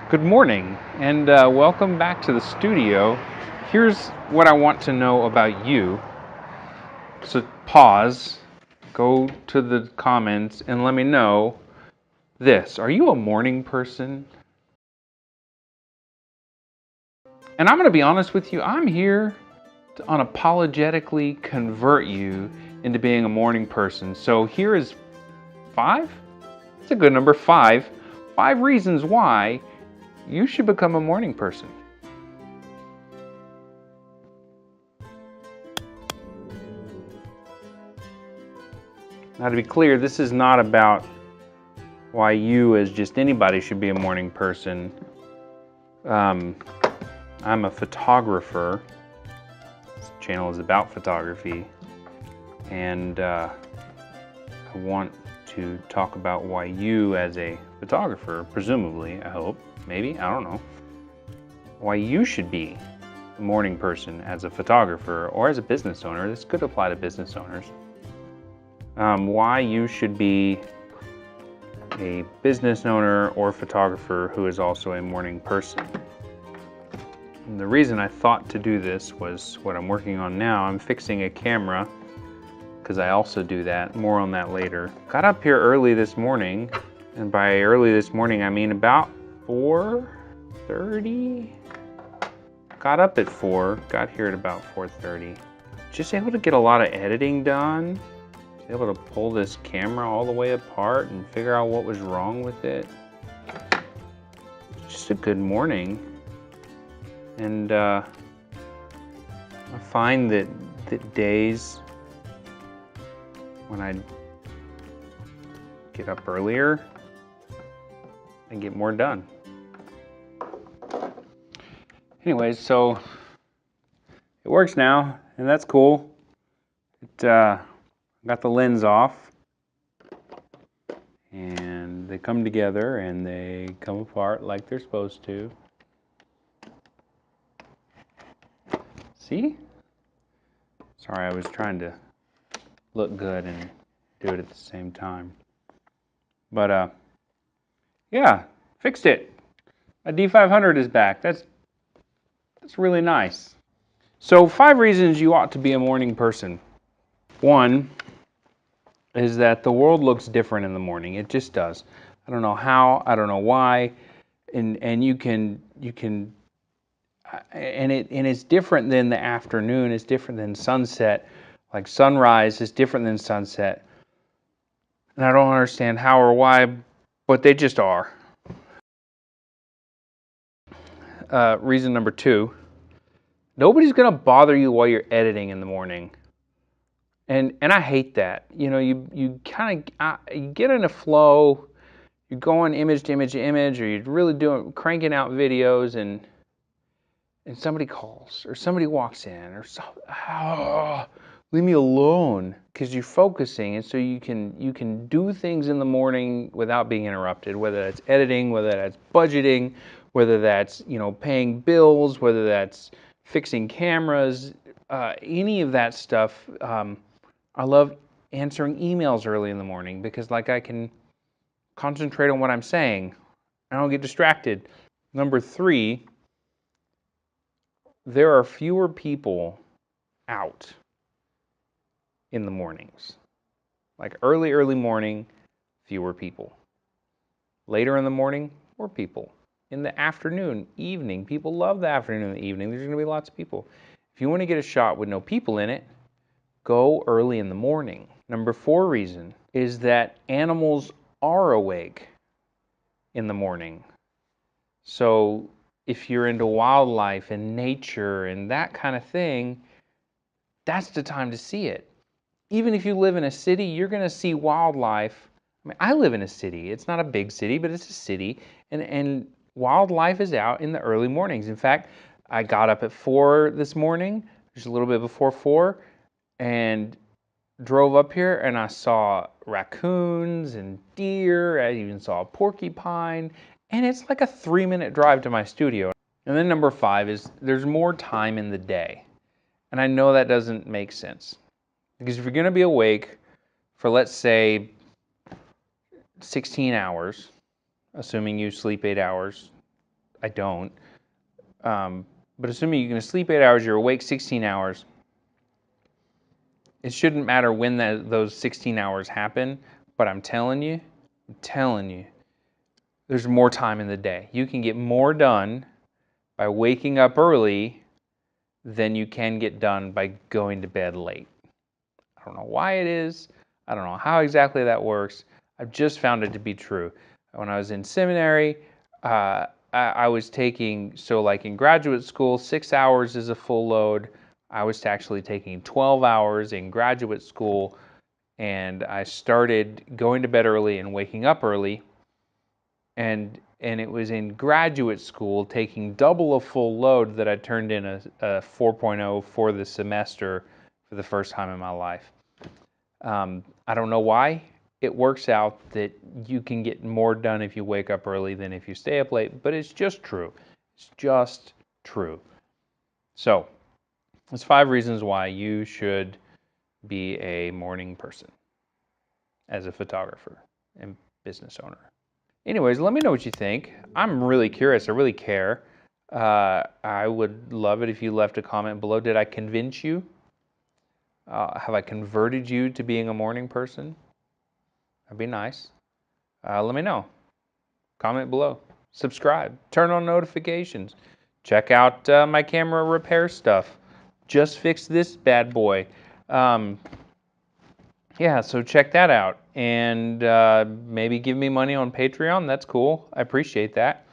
Good morning, and welcome back to the studio. Here's what I want to know about you. So pause, go to the comments, and let me know this. Are you a morning person? And I'm going to be honest with you, I'm here to unapologetically convert you into being a morning person. So here is 5? It's a good number, 5. 5 reasons why you should become a morning person. Now, to be clear, this is not about why you, as just anybody, should be a morning person. I'm a photographer. This channel is about photography, and I want to talk about why you, as a photographer, presumably, I hope, maybe, I don't know, why you should be a morning person as a photographer or as a business owner. This could apply to business owners. Why you should be a business owner or photographer who is also a morning person. And the reason I thought to do this was what I'm working on now. I'm fixing a camera because I also do that. More on that later. Got up here early this morning, and by early this morning I mean about 4:30. Got up at 4, got here at about 4:30. Just able to get a lot of editing done. Able to pull this camera all the way apart and figure out what was wrong with it. Just a good morning. And I find that days when I get up earlier, I get more done. Anyways, so it works now, and that's cool. Got the lens off, and they come together and they come apart like they're supposed to. See? Sorry, I was trying to look good and do it at the same time. But yeah, fixed it. A D500 is back. That's really nice. So 5 reasons you ought to be a morning person. 1 is that the world looks different in the morning. It just does. I don't know how, I don't know why, and you can and it's different than the afternoon. It's different than sunset. Like sunrise is different than sunset. And I don't understand how or why, but they just are. Reason number 2, nobody's gonna bother you while you're editing in the morning. And I hate that. You know, you kind of you get in a flow. You're going image to image to image, or you're really cranking out videos, and somebody calls, or somebody walks in, or leave me alone, because you're focusing, and so you can do things in the morning without being interrupted. Whether that's editing, whether that's budgeting, whether that's paying bills, whether that's fixing cameras, any of that stuff. I love answering emails early in the morning because I can concentrate on what I'm saying. I don't get distracted. Number 3, there are fewer people out in the mornings. Like early morning, fewer people. Later in the morning, more people. In the afternoon, evening, people love the afternoon and the evening. There's going to be lots of people. If you want to get a shot with no people in it, go early in the morning. Number 4 reason is that animals are awake in the morning. So if you're into wildlife and nature and that kind of thing, that's the time to see it. Even if you live in a city, you're going to see wildlife. I mean, I live in a city. It's not a big city, but it's a city. And wildlife is out in the early mornings. In fact, I got up at 4 this morning, just a little bit before 4, and drove up here, and I saw raccoons and deer. I even saw a porcupine, and it's like a 3-minute drive to my studio. And then number 5 is there's more time in the day. And I know that doesn't make sense, because if you're going to be awake for, let's say, 16 hours, assuming you sleep 8 hours, I don't. But assuming you're going to sleep 8 hours, you're awake 16 hours. It shouldn't matter when those 16 hours happen, but I'm telling you, there's more time in the day. You can get more done by waking up early than you can get done by going to bed late. I don't know why it is. I don't know how exactly that works. I've just found it to be true. When I was in seminary, I was taking, so like in graduate school, 6 hours is a full load. I was actually taking 12 hours in graduate school, and I started going to bed early and waking up early. And it was in graduate school taking double a full load that I turned in a 4.0 for the semester for the first time in my life. I don't know why. It works out that you can get more done if you wake up early than if you stay up late, but it's just true. It's just true. So, there's 5 reasons why you should be a morning person as a photographer and business owner. Anyways, let me know what you think. I'm really curious. I really care. I would love it if you left a comment below. Did I convince you? Have I converted you to being a morning person? That'd be nice. Let me know. Comment below. Subscribe. Turn on notifications. Check out my camera repair stuff. Just fixed this bad boy. Yeah, so check that out. And maybe give me money on Patreon. That's cool. I appreciate that.